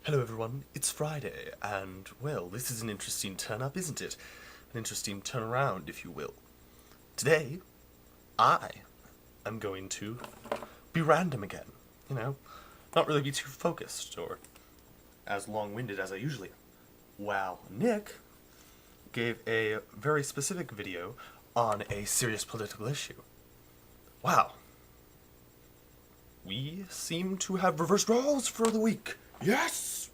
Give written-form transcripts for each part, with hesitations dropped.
Hello everyone, it's Friday, and, well, this is an interesting turn-up, isn't it? An interesting turnaround, if you will. Today, I am going to be random again, not really be too focused, or as long-winded as I usually am. While Nick gave a very specific video on a serious political issue. Wow. We seem to have reversed roles for the week. Yes!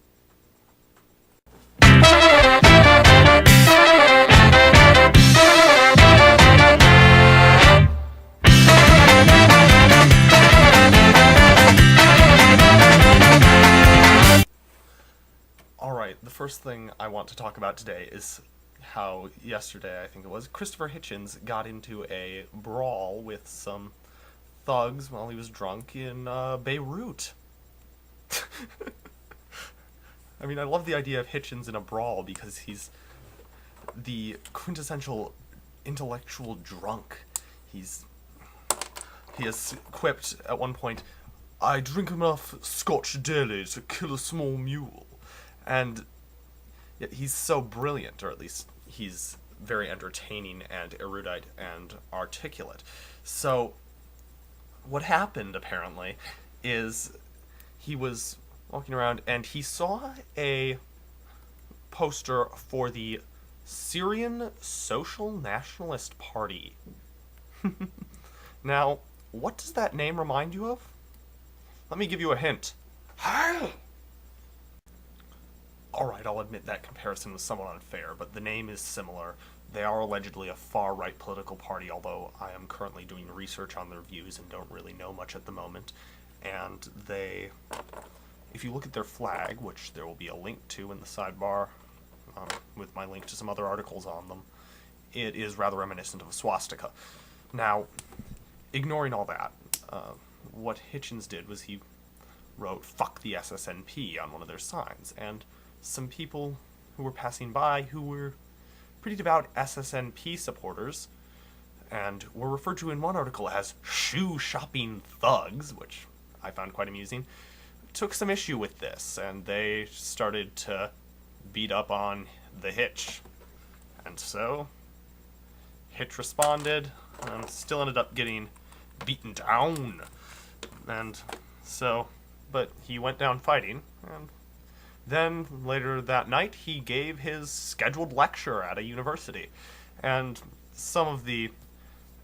Alright, the first thing I want to talk about today is how yesterday, I think it was, Christopher Hitchens got into a brawl with some thugs while he was drunk in Beirut. I mean, I love the idea of Hitchens in a brawl because he's the quintessential intellectual drunk. He has quipped at one point, "I drink enough scotch daily to kill a small mule." And yet he's so brilliant, or at least he's very entertaining and erudite and articulate. So what happened, apparently, is he was walking around and he saw a poster for the Syrian Social Nationalist Party. Now, what does that name remind you of? Let me give you a hint. Alright, I'll admit that comparison was somewhat unfair, but the name is similar. They are allegedly a far-right political party, although I am currently doing research on their views and don't really know much at the moment. And if you look at their flag, which there will be a link to in the sidebar, with my link to some other articles on them, it is rather reminiscent of a swastika. Now, ignoring all that, what Hitchens did was he wrote "fuck the SSNP" on one of their signs, and some people who were passing by who were pretty devout SSNP supporters, and were referred to in one article as shoe-shopping thugs, which I found quite amusing, took some issue with this, and they started to beat up on the Hitch. And so, Hitch responded, and still ended up getting beaten down. And so, but he went down fighting, and then, later that night, he gave his scheduled lecture at a university. And some of the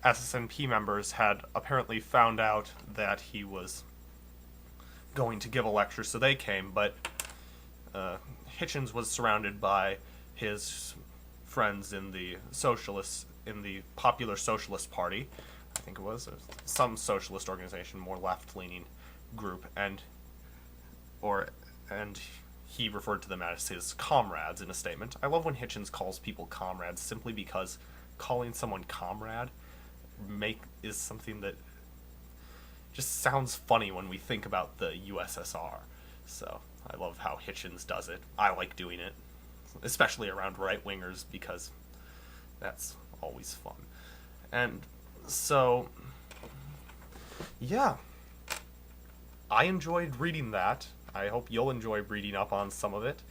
SSNP members had apparently found out that he was going to give a lecture, so they came, but Hitchens was surrounded by his friends in the Popular Socialist Party, I think it was, some socialist organization, more left-leaning group, and he referred to them as his comrades in a statement. I love when Hitchens calls people comrades simply because calling someone comrade is something that just sounds funny when we think about the USSR. So I love how Hitchens does it. I like doing it, especially around right-wingers, because that's always fun. And so, yeah, I enjoyed reading that. I hope you'll enjoy reading up on some of it.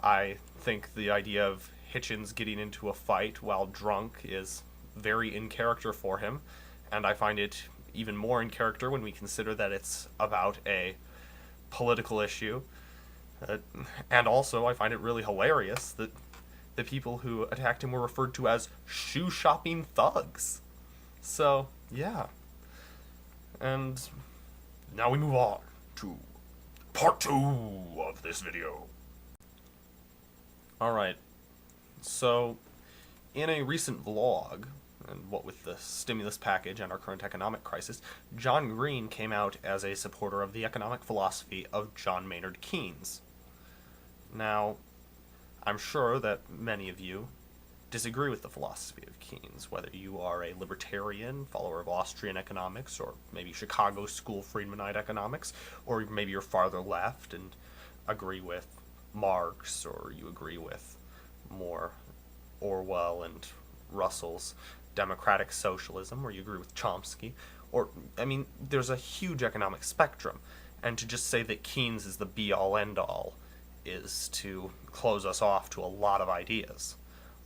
I think the idea of Hitchens getting into a fight while drunk is very in character for him, and I find it even more in character when we consider that it's about a political issue. And also, I find it really hilarious that the people who attacked him were referred to as shoe-shopping thugs. So, yeah. And now we move on to Part 2 of this video. Alright, so in a recent vlog, and what with the stimulus package and our current economic crisis, John Green came out as a supporter of the economic philosophy of John Maynard Keynes. Now, I'm sure that many of you disagree with the philosophy of Keynes, whether you are a libertarian, follower of Austrian economics, or maybe Chicago School Friedmanite economics, or maybe you're farther left and agree with Marx, or you agree with more Orwell and Russell's democratic socialism, or you agree with Chomsky, or, I mean, there's a huge economic spectrum, and to just say that Keynes is the be-all, end-all is to close us off to a lot of ideas.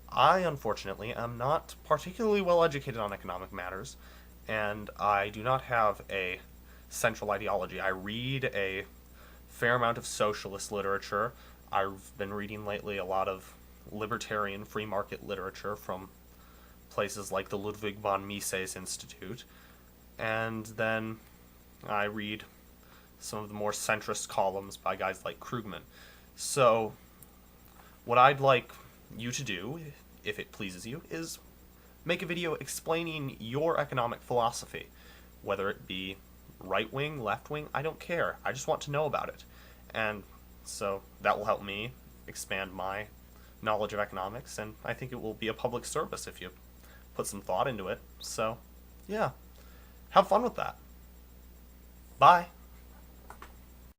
I, unfortunately, am not particularly well educated on economic matters, and I do not have a central ideology. I read a fair amount of socialist literature. I've been reading lately a lot of libertarian free market literature from places like the Ludwig von Mises Institute, and then I read some of the more centrist columns by guys like Krugman. So, what I'd like you to do, if it pleases you, is make a video explaining your economic philosophy. Whether it be right wing, left wing, I don't care. I just want to know about it. And so that will help me expand my knowledge of economics, and I think it will be a public service if you put some thought into it. So, yeah, have fun with that. Bye.